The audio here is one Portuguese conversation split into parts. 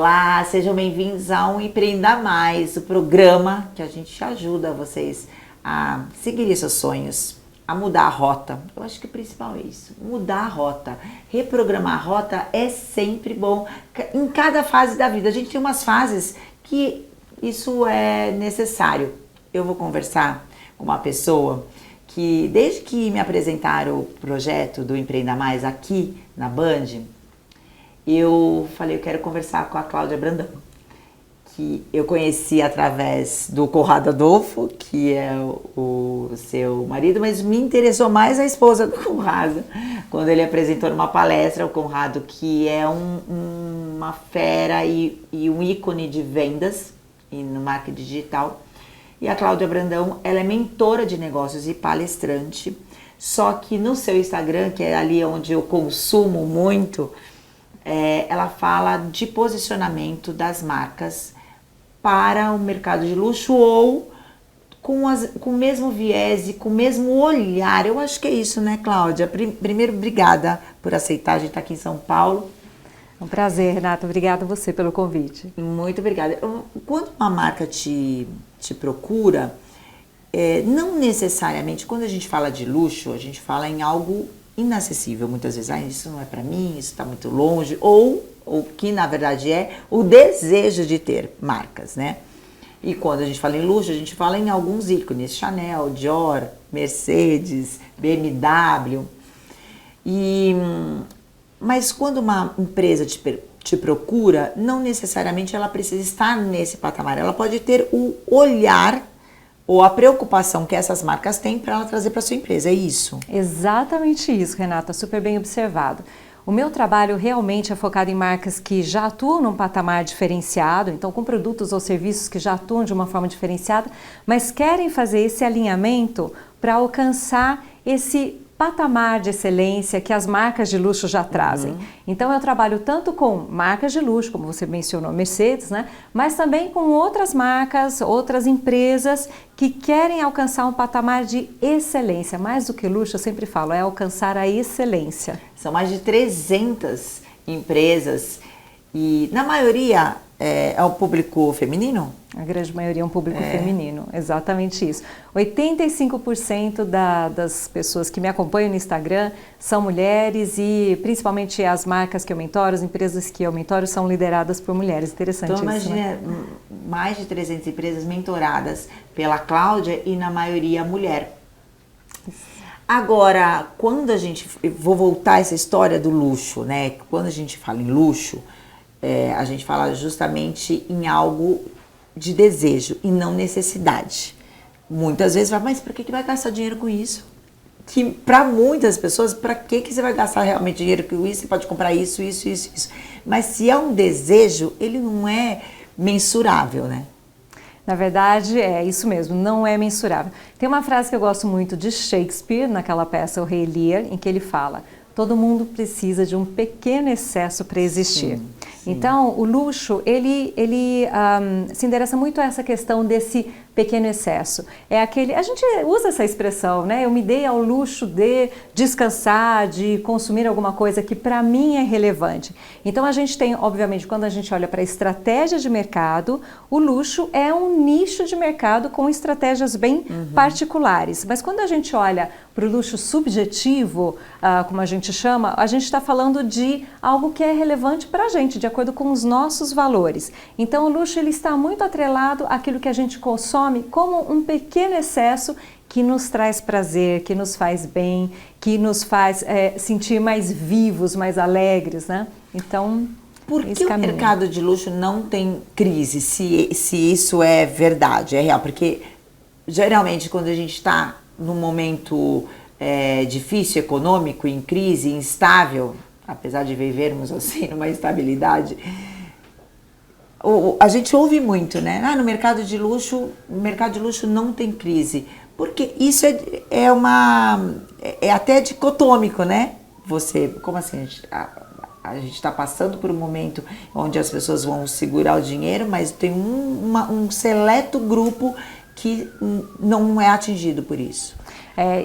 Olá, sejam bem-vindos ao Empreenda Mais, o programa que a gente ajuda vocês a seguirem seus sonhos, a mudar a rota. Eu acho que o principal é isso, mudar a rota. Reprogramar a rota é sempre bom em cada fase da vida. A gente tem umas fases que isso é necessário. Eu vou conversar com uma pessoa que, desde que me apresentaram o projeto do Empreenda Mais aqui na Band, eu falei, eu quero conversar com a Cláudia Brandão, que eu conheci através do Conrado Adolfo, que é o seu marido, mas me interessou mais a esposa do Conrado, quando ele apresentou numa palestra, o Conrado, que é uma fera e um ícone de vendas e no marketing digital. E a Cláudia Brandão, ela é mentora de negócios e palestrante, só que no seu Instagram, que é ali onde eu consumo muito, ela fala de posicionamento das marcas para o mercado de luxo ou com o mesmo viés e com o mesmo olhar. Eu acho que é isso, né, Cláudia? Primeiro, obrigada por aceitar, a gente está aqui em São Paulo. É um prazer, Renata. Obrigada a você pelo convite. Muito obrigada. Quando uma marca te procura, não necessariamente, quando a gente fala de luxo, a gente fala em algo inacessível, muitas vezes, isso não é para mim, isso está muito longe, ou que na verdade é o desejo de ter marcas, né? E quando a gente fala em luxo, a gente fala em alguns ícones, Chanel, Dior, Mercedes, BMW, mas quando uma empresa te procura, não necessariamente ela precisa estar nesse patamar, ela pode ter o olhar ou a preocupação que essas marcas têm para ela trazer para sua empresa, é isso? Exatamente isso, Renata, super bem observado. O meu trabalho realmente é focado em marcas que já atuam num patamar diferenciado, então com produtos ou serviços que já atuam de uma forma diferenciada, mas querem fazer esse alinhamento para alcançar esse patamar de excelência que as marcas de luxo já trazem. Então eu trabalho tanto com marcas de luxo, como você mencionou, Mercedes, né? Mas também com outras marcas, outras empresas que querem alcançar um patamar de excelência. Mais do que luxo, eu sempre falo, é alcançar a excelência. São mais de 300 empresas e na maioria é o público feminino? A grande maioria é um público feminino, exatamente isso. 85% das pessoas que me acompanham no Instagram são mulheres e principalmente as marcas que eu mentoro, as empresas que eu mentoro são lideradas por mulheres. Interessante então, isso, imagina, né? Mais de 300 empresas mentoradas pela Cláudia e na maioria mulher. Agora, quando a gente... Vou voltar a essa história do luxo, né? Quando a gente fala em luxo, a gente fala justamente em algo de desejo e não necessidade. Muitas vezes vai, mas para que vai gastar dinheiro com isso? Que para muitas pessoas, para que você vai gastar realmente dinheiro com isso? Você pode comprar isso. Mas se é um desejo, ele não é mensurável, né? Na verdade, é isso mesmo, não é mensurável. Tem uma frase que eu gosto muito de Shakespeare, naquela peça O Rei Lear, em que ele fala: todo mundo precisa de um pequeno excesso para existir. Sim. Então, o luxo, ele se endereça muito a essa questão desse pequeno excesso. A gente usa essa expressão, né? Eu me dei ao luxo de descansar, de consumir alguma coisa que para mim é relevante. Então, a gente tem, obviamente, quando a gente olha para a estratégia de mercado, o luxo é um nicho de mercado com estratégias bem particulares. Mas quando a gente olha para o luxo subjetivo, como a gente chama, a gente está falando de algo que é relevante para a gente, de acordo com os nossos valores. Então, o luxo ele está muito atrelado àquilo que a gente consome como um pequeno excesso que nos traz prazer, que nos faz bem, que nos faz sentir mais vivos, mais alegres, né? Então, por que o mercado de luxo não tem crise, se isso é verdade, é real? Porque, geralmente, quando a gente está num momento difícil, econômico, em crise, instável, apesar de vivermos assim numa estabilidade, a gente ouve muito, né? No mercado de luxo não tem crise. Porque isso é até dicotômico, né? Como assim? A gente está passando por um momento onde as pessoas vão segurar o dinheiro, mas tem um seleto grupo que não é atingido por isso.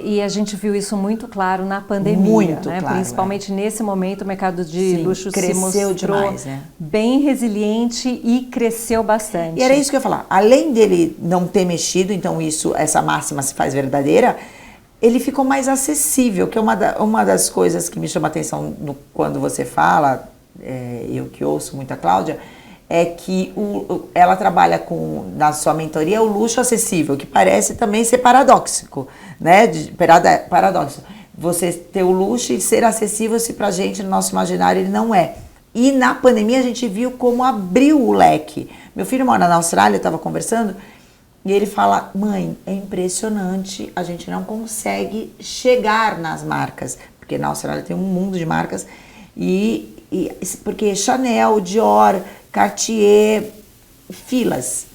E a gente viu isso muito claro na pandemia, muito né? Claro, principalmente nesse momento o mercado de luxo se mostrou demais, né? bem resiliente e cresceu bastante. E era isso que eu ia falar. Além dele não ter mexido, então essa máxima se faz verdadeira, ele ficou mais acessível, que é uma das coisas que me chama a atenção quando você fala, eu que ouço muito a Cláudia, é que ela trabalha na sua mentoria, o luxo acessível, que parece também ser paradoxo, né? Paradoxo. Você ter o luxo e ser acessível, se pra gente, no nosso imaginário, ele não é. E na pandemia a gente viu como abriu o leque. Meu filho mora na Austrália, eu estava conversando, e ele fala, mãe, é impressionante, a gente não consegue chegar nas marcas, porque na Austrália tem um mundo de marcas, porque Chanel, Dior, Cartier, filas.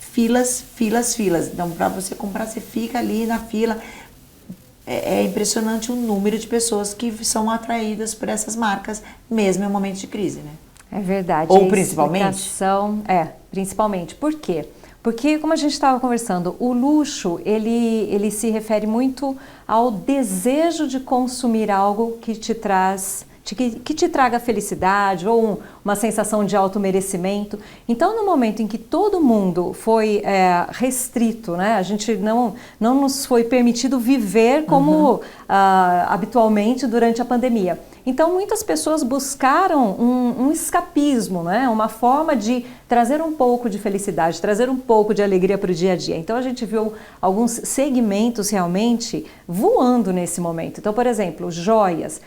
Então, para você comprar, você fica ali na fila. É impressionante o número de pessoas que são atraídas por essas marcas, mesmo em um momento de crise, né? É verdade. Ou principalmente? Principalmente. Por quê? Porque, como a gente estava conversando, o luxo, ele se refere muito ao desejo de consumir algo que te traga felicidade ou uma sensação de automerecimento. Então, no momento em que todo mundo foi restrito, né, a gente não nos foi permitido viver como habitualmente durante a pandemia. Então, muitas pessoas buscaram um escapismo, né, uma forma de trazer um pouco de felicidade, trazer um pouco de alegria para o dia a dia. Então, a gente viu alguns segmentos realmente voando nesse momento. Então, por exemplo, joias.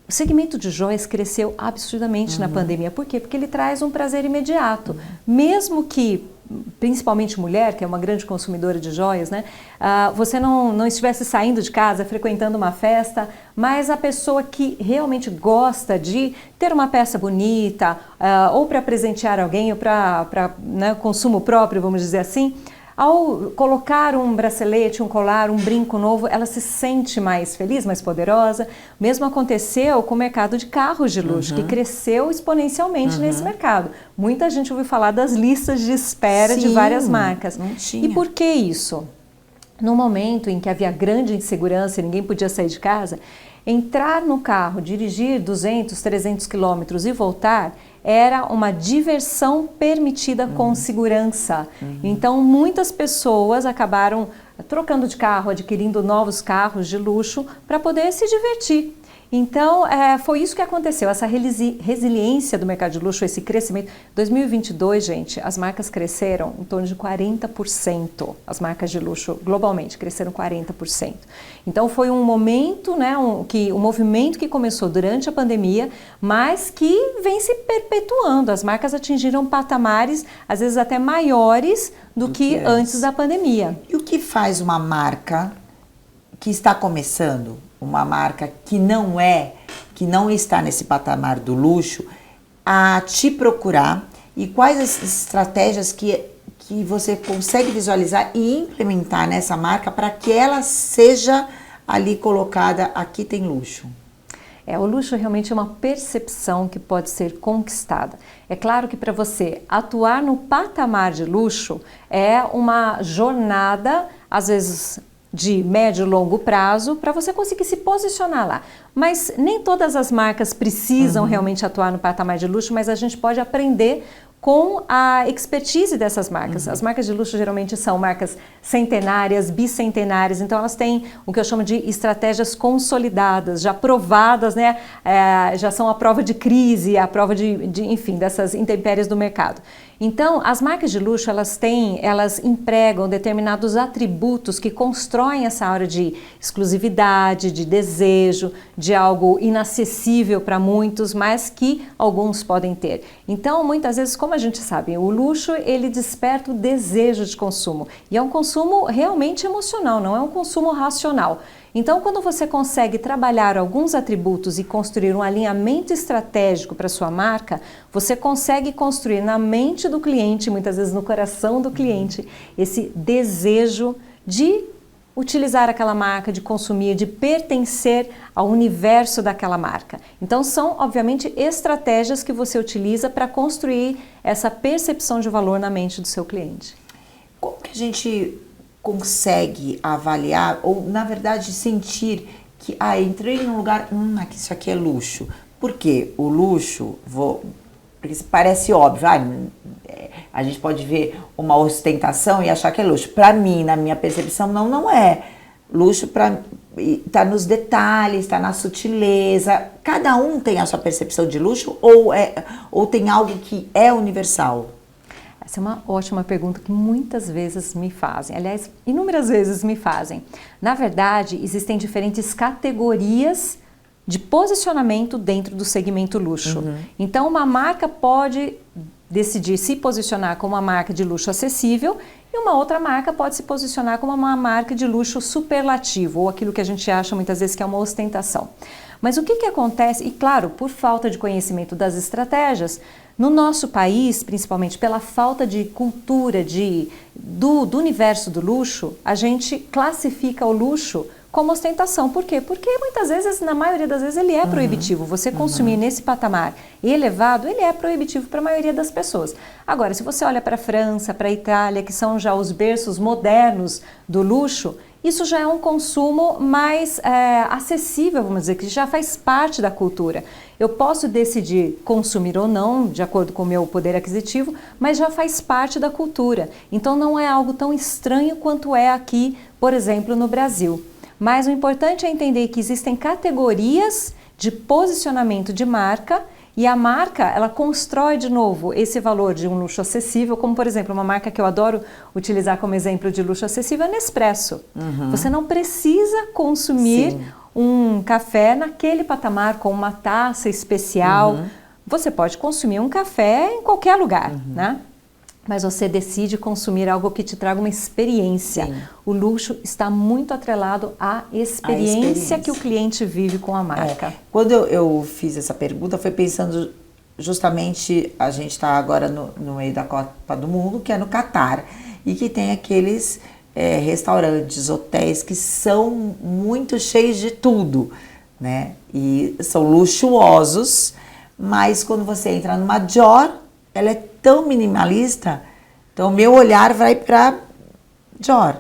O segmento de joias cresceu absurdamente na pandemia. Por quê? Porque ele traz um prazer imediato. Mesmo que, principalmente mulher, que é uma grande consumidora de joias, né? Você não estivesse saindo de casa, frequentando uma festa, mas a pessoa que realmente gosta de ter uma peça bonita, ou para presentear alguém, ou para né, consumo próprio, vamos dizer assim, ao colocar um bracelete, um colar, um brinco novo, ela se sente mais feliz, mais poderosa. O mesmo aconteceu com o mercado de carros de luxo, que cresceu exponencialmente nesse mercado. Muita gente ouviu falar das listas de espera de várias marcas. E por que isso? No momento em que havia grande insegurança e ninguém podia sair de casa, entrar no carro, dirigir 200, 300 quilômetros e voltar era uma diversão permitida com segurança. Então, muitas pessoas acabaram trocando de carro, adquirindo novos carros de luxo para poder se divertir. Então, foi isso que aconteceu, essa resiliência do mercado de luxo, esse crescimento. 2022, gente, as marcas cresceram em torno de 40%. As marcas de luxo, globalmente, cresceram 40%. Então, foi um momento, né, um movimento que começou durante a pandemia, mas que vem se perpetuando. As marcas atingiram patamares, às vezes até maiores do que antes da pandemia. E o que faz uma marca que está começando, uma marca que não está nesse patamar do luxo, a te procurar, e quais as estratégias que você consegue visualizar e implementar nessa marca para que ela seja ali colocada, aqui tem luxo? O luxo realmente é uma percepção que pode ser conquistada. É claro que para você atuar no patamar de luxo é uma jornada, às vezes de médio e longo prazo, para você conseguir se posicionar lá. Mas nem todas as marcas precisam realmente atuar no patamar de luxo, mas a gente pode aprender com a expertise dessas marcas. As marcas de luxo geralmente são marcas centenárias, bicentenárias, então elas têm o que eu chamo de estratégias consolidadas, já provadas, né? Já são a prova de crise, a prova enfim, dessas intempéries do mercado. Então, as marcas de luxo, elas empregam determinados atributos que constroem essa aura de exclusividade, de desejo, de algo inacessível para muitos, mas que alguns podem ter. Então, muitas vezes, como a gente sabe, o luxo, ele desperta o desejo de consumo. E é um consumo realmente emocional, não é um consumo racional. Então, quando você consegue trabalhar alguns atributos e construir um alinhamento estratégico para sua marca, você consegue construir na mente do cliente, muitas vezes no coração do cliente, esse desejo de utilizar aquela marca, de consumir, de pertencer ao universo daquela marca. Então, são, obviamente, estratégias que você utiliza para construir essa percepção de valor na mente do seu cliente. Como que a gente consegue avaliar, ou na verdade sentir que, entrei num lugar, isso aqui é luxo. Por quê? O luxo, porque parece óbvio, a gente pode ver uma ostentação e achar que é luxo. Para mim, na minha percepção, não é. Luxo tá nos detalhes, tá na sutileza. Cada um tem a sua percepção de luxo ou tem algo que é universal? Essa é uma ótima pergunta que muitas vezes me fazem. Aliás, inúmeras vezes me fazem. Na verdade, existem diferentes categorias de posicionamento dentro do segmento luxo. Então, uma marca pode decidir se posicionar como uma marca de luxo acessível e uma outra marca pode se posicionar como uma marca de luxo superlativo, ou aquilo que a gente acha muitas vezes que é uma ostentação. Mas o que acontece, e claro, por falta de conhecimento das estratégias, no nosso país, principalmente pela falta de cultura do universo do luxo, a gente classifica o luxo como ostentação. Por quê? Porque muitas vezes, na maioria das vezes, ele é proibitivo. Você consumir nesse patamar elevado, ele é proibitivo para a maioria das pessoas. Agora, se você olha para a França, para a Itália, que são já os berços modernos do luxo, isso já é um consumo mais acessível, vamos dizer, que já faz parte da cultura. Eu posso decidir consumir ou não, de acordo com o meu poder aquisitivo, mas já faz parte da cultura. Então não é algo tão estranho quanto é aqui, por exemplo, no Brasil. Mas o importante é entender que existem categorias de posicionamento de marca e a marca, ela constrói de novo esse valor de um luxo acessível, como por exemplo, uma marca que eu adoro utilizar como exemplo de luxo acessível é a Nespresso. Você não precisa consumir um café naquele patamar com uma taça especial. Você pode consumir um café em qualquer lugar, né? Mas você decide consumir algo que te traga uma experiência. Sim. O luxo está muito atrelado à experiência que o cliente vive com a marca. Quando eu fiz essa pergunta, foi pensando justamente, a gente está agora no meio da Copa do Mundo, que é no Catar, e que tem aqueles restaurantes, hotéis que são muito cheios de tudo, né? E são luxuosos, mas quando você entra numa Dior, ela é tão minimalista, então o meu olhar vai para Dior.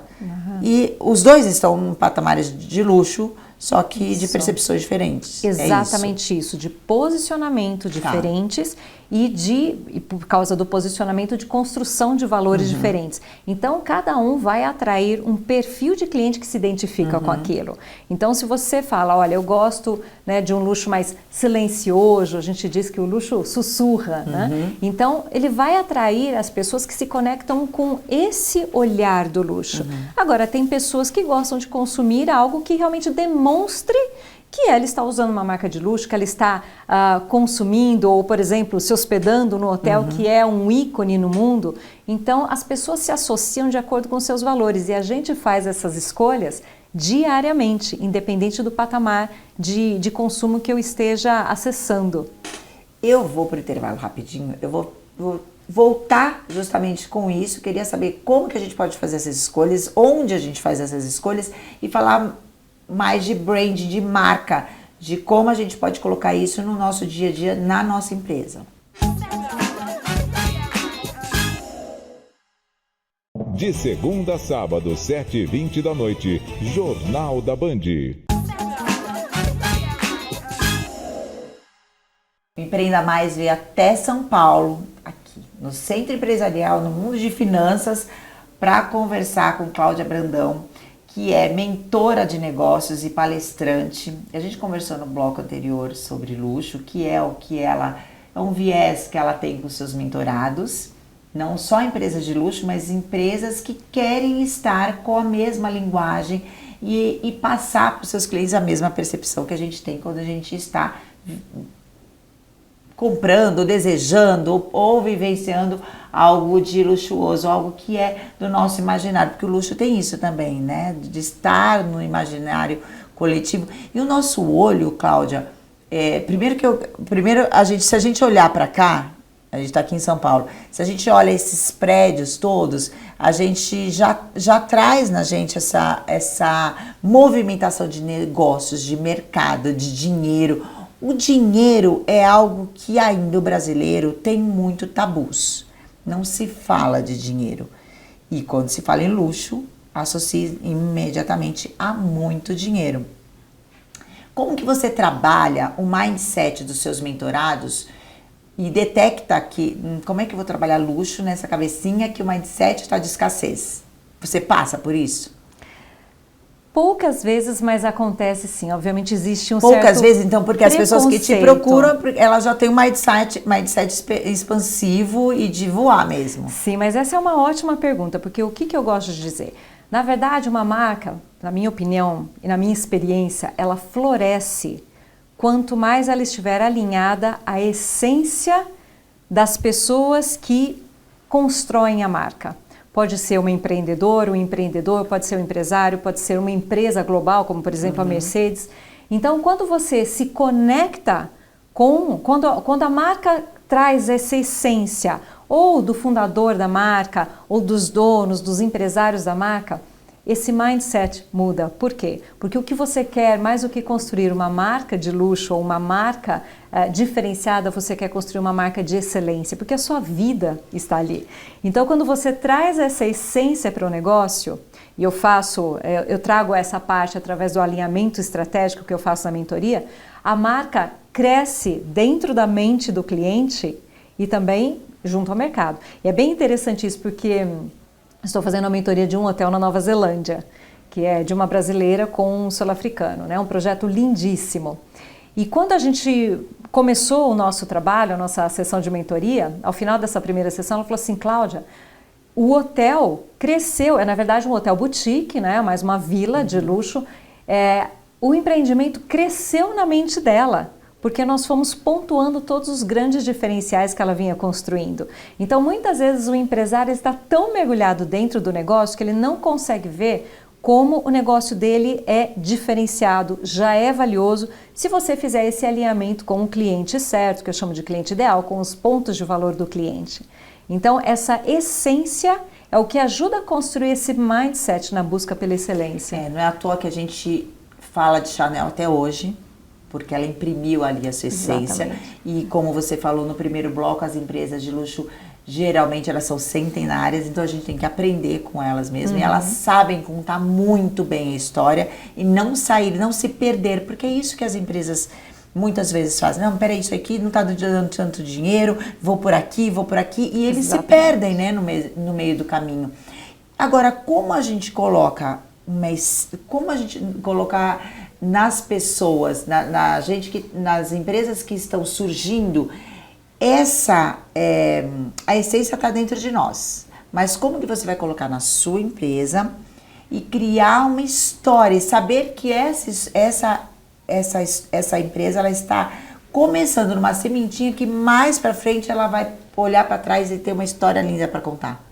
E os dois estão em patamares de luxo, só que de percepções diferentes. Exatamente isso, de posicionamento diferentes e por causa do posicionamento de construção de valores diferentes. Então, cada um vai atrair um perfil de cliente que se identifica com aquilo. Então, se você fala, olha, eu gosto, né, de um luxo mais silencioso, a gente diz que o luxo sussurra, né? Então, ele vai atrair as pessoas que se conectam com esse olhar do luxo. Agora, tem pessoas que gostam de consumir algo que realmente demonstre que ela está usando uma marca de luxo, que ela está consumindo ou, por exemplo, se hospedando no hotel que é um ícone no mundo. Então, as pessoas se associam de acordo com seus valores e a gente faz essas escolhas diariamente, independente do patamar de consumo que eu esteja acessando. Eu vou para o intervalo rapidinho, eu vou voltar justamente com isso, queria saber como que a gente pode fazer essas escolhas, onde a gente faz essas escolhas e falar mais de brand, de marca, de como a gente pode colocar isso no nosso dia a dia, na nossa empresa. De segunda a sábado, 7h20 da noite, Jornal da Band. Empreenda Mais veio até São Paulo, aqui no Centro Empresarial, no Mundo de Finanças, para conversar com Cláudia Brandão, que é mentora de negócios e palestrante. A gente conversou no bloco anterior sobre luxo, que é o que ela é um viés que ela tem com seus mentorados, não só empresas de luxo, mas empresas que querem estar com a mesma linguagem e passar para os seus clientes a mesma percepção que a gente tem quando a gente está comprando, desejando ou vivenciando algo de luxuoso, algo que é do nosso imaginário, porque o luxo tem isso também, né? De estar no imaginário coletivo. E o nosso olho, Cláudia, se a gente olhar para cá, a gente está aqui em São Paulo, se a gente olha esses prédios todos, a gente já traz na gente essa movimentação de negócios, de mercado, de dinheiro. O dinheiro é algo que ainda o brasileiro tem muito tabus. Não se fala de dinheiro. E quando se fala em luxo, associe imediatamente a muito dinheiro. Como que você trabalha o mindset dos seus mentorados e detecta que, como é que eu vou trabalhar luxo nessa cabecinha que o mindset está de escassez? Você passa por isso? Poucas vezes, mas acontece sim. Obviamente existe um Poucas certo vezes, então, porque as pessoas que te preconceito. procuram, elas já têm um mindset expansivo e de voar mesmo. Sim, mas essa é uma ótima pergunta, porque o que eu gosto de dizer? Na verdade, uma marca, na minha opinião e na minha experiência, ela floresce quanto mais ela estiver alinhada à essência das pessoas que constroem a marca. Pode ser um empreendedor, pode ser um empresário, pode ser uma empresa global, como por exemplo a Mercedes. Então, quando você se conecta quando a marca traz essa essência, ou do fundador da marca, ou dos donos, dos empresários da marca, esse mindset muda. Por quê? Porque o que você quer, mais do que construir uma marca de luxo ou uma marca diferenciada, você quer construir uma marca de excelência, porque a sua vida está ali. Então, quando você traz essa essência para o negócio, e eu trago essa parte através do alinhamento estratégico que eu faço na mentoria, a marca cresce dentro da mente do cliente e também junto ao mercado. E é bem interessante isso, porque estou fazendo a mentoria de um hotel na Nova Zelândia, que é de uma brasileira com um sul-africano, né? Um projeto lindíssimo. E quando a gente começou o nosso trabalho, a nossa sessão de mentoria, ao final dessa primeira sessão, ela falou assim: Cláudia, o hotel cresceu, é na verdade um hotel boutique, né? Mais uma vila de luxo. O empreendimento cresceu na mente dela, porque nós fomos pontuando todos os grandes diferenciais que ela vinha construindo. Então, muitas vezes o empresário está tão mergulhado dentro do negócio que ele não consegue ver como o negócio dele é diferenciado, já é valioso, se você fizer esse alinhamento com o cliente certo, que eu chamo de cliente ideal, com os pontos de valor do cliente. Então, essa essência é o que ajuda a construir esse mindset na busca pela excelência. Não é à toa que a gente fala de Chanel até hoje, porque ela imprimiu ali a sua essência. Exatamente. E como você falou no primeiro bloco, as empresas de luxo, geralmente elas são centenárias, então a gente tem que aprender com elas mesmo. E elas sabem contar muito bem a história e não se perder, porque é isso que as empresas muitas vezes fazem. Não, peraí, isso aqui não está dando tanto dinheiro, vou por aqui, e eles se perdem, né, no meio do caminho. Agora, como a gente coloca nas pessoas, nas empresas que estão surgindo, a essência está dentro de nós. Mas como que você vai colocar na sua empresa e criar uma história e saber que essa empresa ela está começando numa sementinha que mais para frente ela vai olhar para trás e ter uma história linda para contar?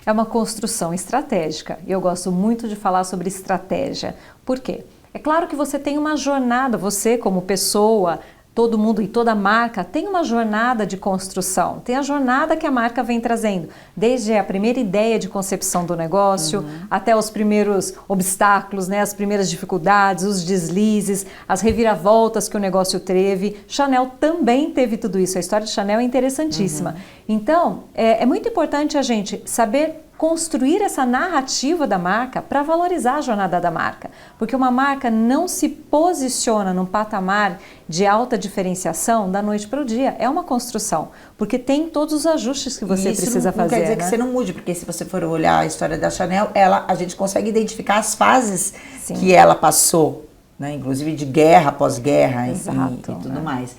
É uma construção estratégica. Eu gosto muito de falar sobre estratégia. Por quê? É claro que você tem uma jornada, você como pessoa, todo mundo e toda marca tem uma jornada de construção, tem a jornada que a marca vem trazendo, desde a primeira ideia de concepção do negócio, até os primeiros obstáculos, né, as primeiras dificuldades, os deslizes, as reviravoltas que o negócio teve. Chanel também teve tudo isso, a história de Chanel é interessantíssima. Então, é muito importante a gente saber construir essa narrativa da marca para valorizar a jornada da marca. Porque uma marca não se posiciona num patamar de alta diferenciação da noite para o dia. É uma construção, porque tem todos os ajustes que você precisa fazer. Não quer dizer que você não mude, porque se você for olhar a história da Chanel, a gente consegue identificar as fases que ela passou, né? Inclusive de guerra, pós-guerra e tudo mais.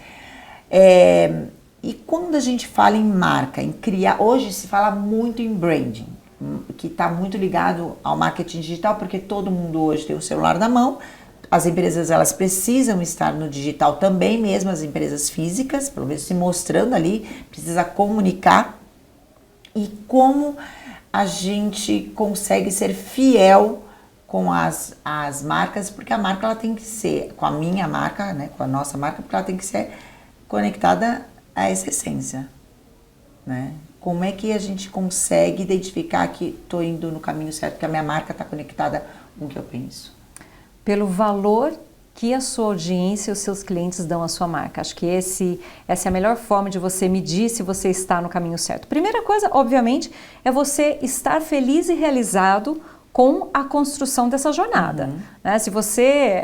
E quando a gente fala em marca, em criar, hoje se fala muito em branding, que está muito ligado ao marketing digital, porque todo mundo hoje tem o celular na mão. As empresas elas precisam estar no digital também, mesmo as empresas físicas, pelo menos se mostrando ali, precisa comunicar. E como a gente consegue ser fiel com as marcas, porque a marca ela tem que ser, com a minha marca, né, com a nossa marca, porque ela tem que ser conectada a essa essência, né? Como é que a gente consegue identificar que estou indo no caminho certo, que a minha marca está conectada com o que eu penso? Pelo valor que a sua audiência e os seus clientes dão à sua marca. Acho que essa é a melhor forma de você medir se você está no caminho certo. Primeira coisa, obviamente, é você estar feliz e realizado com a construção dessa jornada. Né? Se você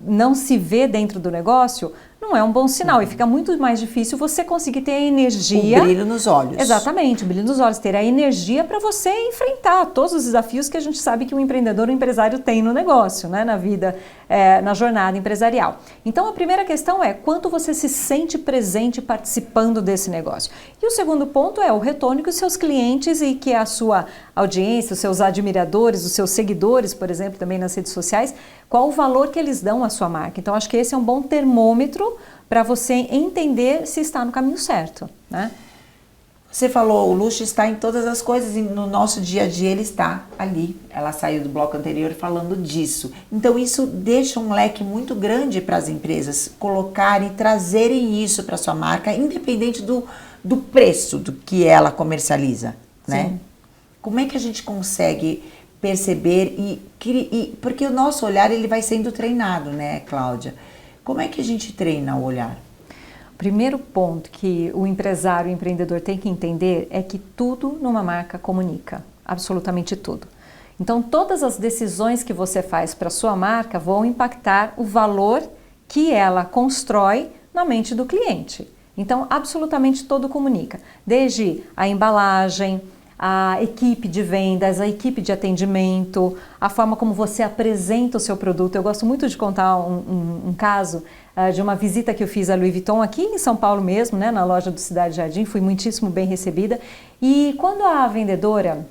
não se vê dentro do negócio, não é um bom sinal e fica muito mais difícil você conseguir ter a energia... O brilho nos olhos. Exatamente, o brilho nos olhos, ter a energia para você enfrentar todos os desafios que a gente sabe que o empreendedor, o empresário tem no negócio, né? Na vida, na jornada empresarial. Então, a primeira questão é quanto você se sente presente participando desse negócio. E o segundo ponto é o retorno que os seus clientes e que a sua audiência, os seus admiradores, os seus seguidores, por exemplo, também nas redes sociais, qual o valor que eles dão à sua marca. Então, acho que esse é um bom termômetro para você entender se está no caminho certo, né? Você falou, o luxo está em todas as coisas e no nosso dia a dia ele está ali. Ela saiu do bloco anterior falando disso. Então isso deixa um leque muito grande para as empresas colocarem e trazerem isso para sua marca, independente do preço do que ela comercializa, né? Sim. Como é que a gente consegue perceber porque o nosso olhar ele vai sendo treinado, né, Cláudia? Como é que a gente treina o olhar? Primeiro ponto que o empresário, o empreendedor tem que entender é que tudo numa marca comunica, absolutamente tudo. Então, todas as decisões que você faz para a sua marca vão impactar o valor que ela constrói na mente do cliente. Então, absolutamente tudo comunica, desde a embalagem, a equipe de vendas, a equipe de atendimento, a forma como você apresenta o seu produto. Eu gosto muito de contar um caso de uma visita que eu fiz à Louis Vuitton aqui em São Paulo mesmo, né, na loja do Cidade Jardim, fui muitíssimo bem recebida. E quando a vendedora,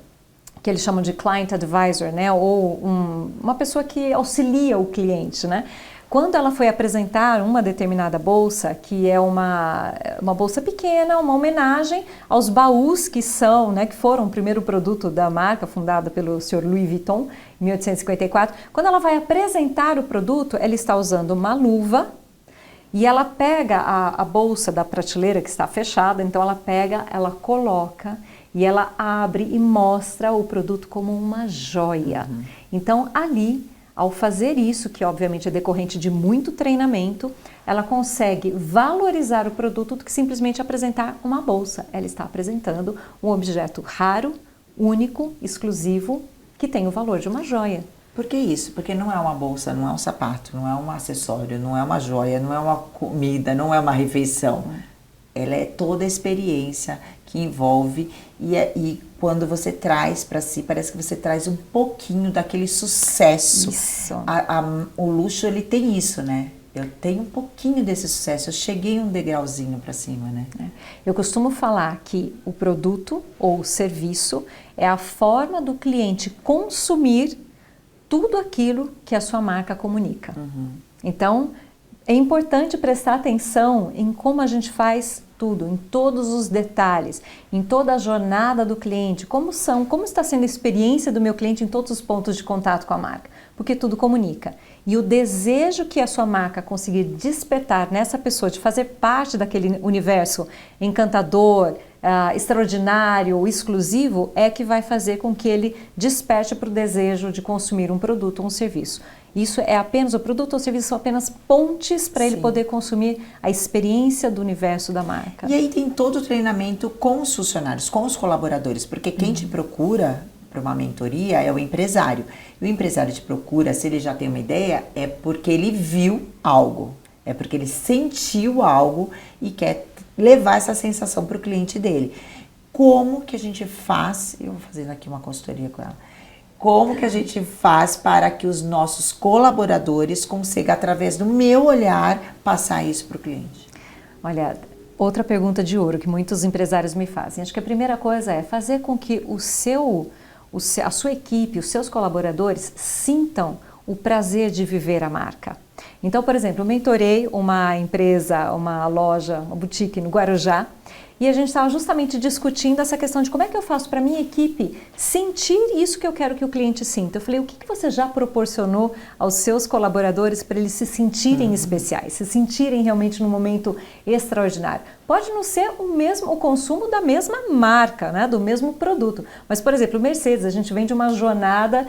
que eles chamam de client advisor, né, ou uma pessoa que auxilia o cliente, né, quando ela foi apresentar uma determinada bolsa, que é uma bolsa pequena, uma homenagem aos baús que foram o primeiro produto da marca, fundada pelo Sr. Louis Vuitton, em 1854, quando ela vai apresentar o produto, ela está usando uma luva e ela pega a bolsa da prateleira que está fechada, então ela coloca e ela abre e mostra o produto como uma joia. Então ali, ao fazer isso, que obviamente é decorrente de muito treinamento, ela consegue valorizar o produto do que simplesmente apresentar uma bolsa. Ela está apresentando um objeto raro, único, exclusivo, que tem o valor de uma joia. Por que isso? Porque não é uma bolsa, não é um sapato, não é um acessório, não é uma joia, não é uma comida, não é uma refeição. Ela é toda a experiência que envolve e quando você traz para si, parece que você traz um pouquinho daquele sucesso. Isso. O luxo, ele tem isso, né? Eu tenho um pouquinho desse sucesso, eu cheguei um degrauzinho para cima, né? Eu costumo falar que o produto ou o serviço é a forma do cliente consumir tudo aquilo que a sua marca comunica. Então, é importante prestar atenção em como a gente faz tudo, em todos os detalhes, em toda a jornada do cliente, como está sendo a experiência do meu cliente em todos os pontos de contato com a marca, porque tudo comunica. E o desejo que a sua marca conseguir despertar nessa pessoa de fazer parte daquele universo encantador, extraordinário, exclusivo, é que vai fazer com que ele desperte para o desejo de consumir um produto ou um serviço. Isso é apenas, o produto ou o serviço são apenas pontes para ele poder consumir a experiência do universo da marca. E aí tem todo o treinamento com os funcionários, com os colaboradores, porque quem te procura para uma mentoria é o empresário. E o empresário te procura, se ele já tem uma ideia, é porque ele viu algo, é porque ele sentiu algo e quer levar essa sensação para o cliente dele. Como que a gente faz, eu vou fazendo aqui uma consultoria com ela, como que a gente faz para que os nossos colaboradores consigam, através do meu olhar, passar isso para o cliente? Olha, outra pergunta de ouro que muitos empresários me fazem. Acho que a primeira coisa é fazer com que a sua equipe, os seus colaboradores sintam o prazer de viver a marca. Então, por exemplo, eu mentorei uma empresa, uma loja, uma boutique no Guarujá, e a gente estava justamente discutindo essa questão de como é que eu faço para a minha equipe sentir isso que eu quero que o cliente sinta. Eu falei, o que você já proporcionou aos seus colaboradores para eles se sentirem especiais, se sentirem realmente num momento extraordinário? Pode não ser o consumo da mesma marca, né, do mesmo produto. Mas, por exemplo, o Mercedes, a gente vem de uma jornada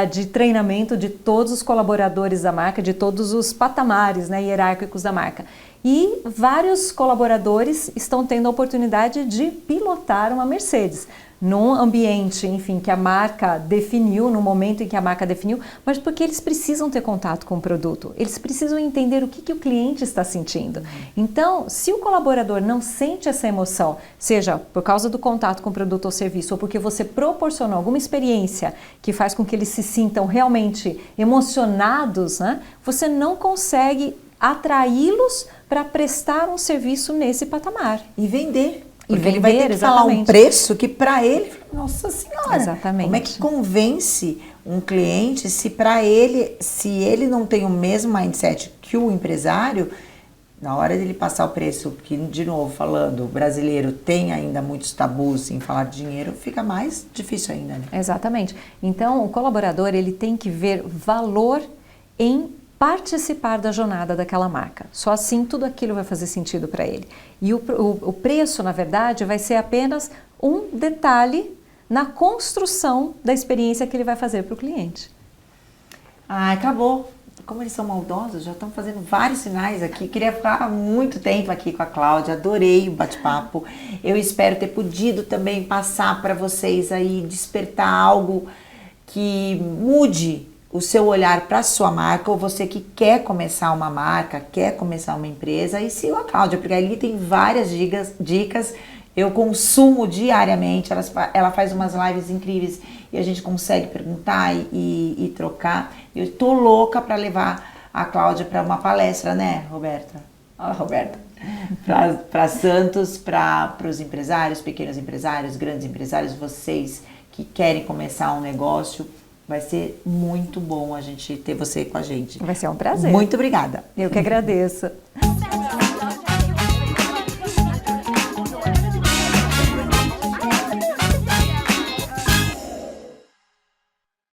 de treinamento de todos os colaboradores da marca, de todos os patamares, né, hierárquicos da marca. E vários colaboradores estão tendo a oportunidade de pilotar uma Mercedes. num ambiente, enfim, que a marca definiu, no momento em que a marca definiu, mas porque eles precisam ter contato com o produto, eles precisam entender o que o cliente está sentindo. Então, se o colaborador não sente essa emoção, seja por causa do contato com o produto ou serviço, ou porque você proporcionou alguma experiência que faz com que eles se sintam realmente emocionados, né, você não consegue atraí-los para prestar um serviço nesse patamar. E vender. Porque vender, ele vai ter que falar um preço que para ele, nossa senhora, exatamente. Como é que convence um cliente se para ele, se ele não tem o mesmo mindset que o empresário, na hora dele passar o preço, que de novo falando, o brasileiro tem ainda muitos tabus em falar de dinheiro, fica mais difícil ainda, né? Exatamente. Então, o colaborador, ele tem que ver valor em participar da jornada daquela marca. Só assim tudo aquilo vai fazer sentido para ele. E o preço, na verdade, vai ser apenas um detalhe na construção da experiência que ele vai fazer para o cliente. Ah, acabou. Como eles são maldosos, já estão fazendo vários sinais aqui. Queria ficar muito tempo aqui com a Cláudia, adorei o bate-papo. Eu espero ter podido também passar para vocês aí, despertar algo que mude o seu olhar para a sua marca, ou você que quer começar uma marca, quer começar uma empresa, e siga a Cláudia, porque ali tem várias dicas, eu consumo diariamente, ela faz umas lives incríveis e a gente consegue perguntar e trocar. Eu tô louca para levar a Cláudia para uma palestra, né, Roberta? Roberta, para Santos, para os empresários, pequenos empresários, grandes empresários, vocês que querem começar um negócio. Vai ser muito bom a gente ter você com a gente. Vai ser um prazer. Muito obrigada. Eu que agradeço.